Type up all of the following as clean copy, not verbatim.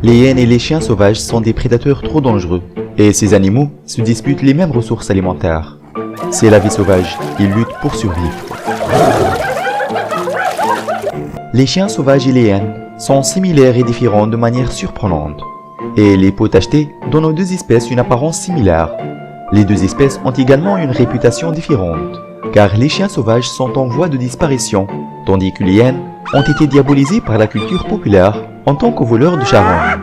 Les hyènes et les chiens sauvages sont des prédateurs trop dangereux, et ces animaux se disputent les mêmes ressources alimentaires. C'est la vie sauvage, ils luttent pour survivre. Les chiens sauvages et les hyènes sont similaires et différents de manière surprenante. Et les peaux tachetées donnent aux deux espèces une apparence similaire. Les deux espèces ont également une réputation différente, car les chiens sauvages sont en voie de disparition, tandis que les hyènes ont été diabolisés par la culture populaire en tant que voleurs de charogne.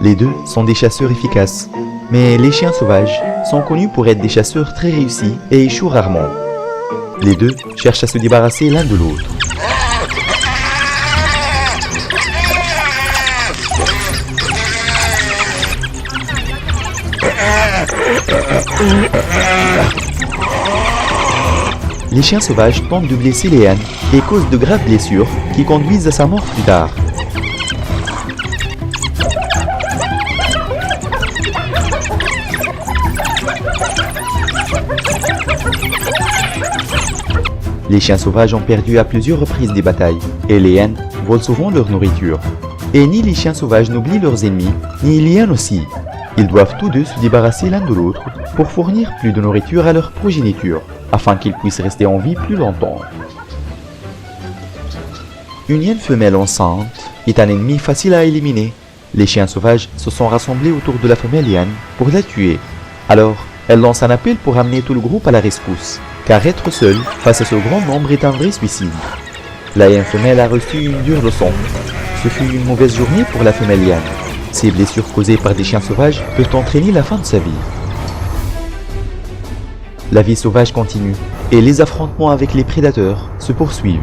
Les deux sont des chasseurs efficaces, mais les chiens sauvages sont connus pour être des chasseurs très réussis et échouent rarement. Les deux cherchent à se débarrasser l'un de l'autre. Les chiens sauvages tentent de blesser les hyènes et causent de graves blessures qui conduisent à sa mort plus tard. Les chiens sauvages ont perdu à plusieurs reprises des batailles, et les hyènes volent souvent leur nourriture. Et ni les chiens sauvages n'oublient leurs ennemis, ni les hyènes aussi. Ils doivent tous deux se débarrasser l'un de l'autre pour fournir plus de nourriture à leur progéniture, afin qu'ils puissent rester en vie plus longtemps. Une hyène femelle enceinte est un ennemi facile à éliminer. Les chiens sauvages se sont rassemblés autour de la femelle hyène pour la tuer. Alors, elle lance un appel pour amener tout le groupe à la rescousse, car être seul face à ce grand nombre est un vrai suicide. La hyène femelle a reçu une dure leçon. Ce fut une mauvaise journée pour la femelle hyène. Ces blessures causées par des chiens sauvages peuvent entraîner la fin de sa vie. La vie sauvage continue, et les affrontements avec les prédateurs se poursuivent.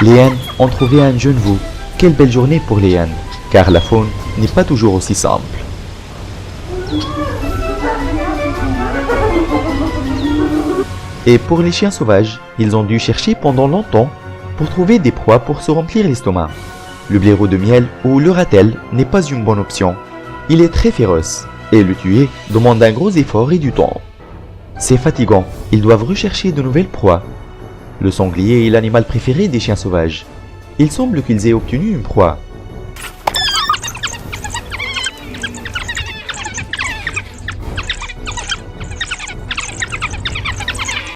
Les hyènes ont trouvé un jeune veau. Quelle belle journée pour les hyènes, car la faune n'est pas toujours aussi simple. Et pour les chiens sauvages, ils ont dû chercher pendant longtemps pour trouver des proies pour se remplir l'estomac. Le blaireau de miel ou le ratel n'est pas une bonne option. Il est très féroce, et le tuer demande un gros effort et du temps. C'est fatigant, ils doivent rechercher de nouvelles proies. Le sanglier est l'animal préféré des chiens sauvages. Il semble qu'ils aient obtenu une proie.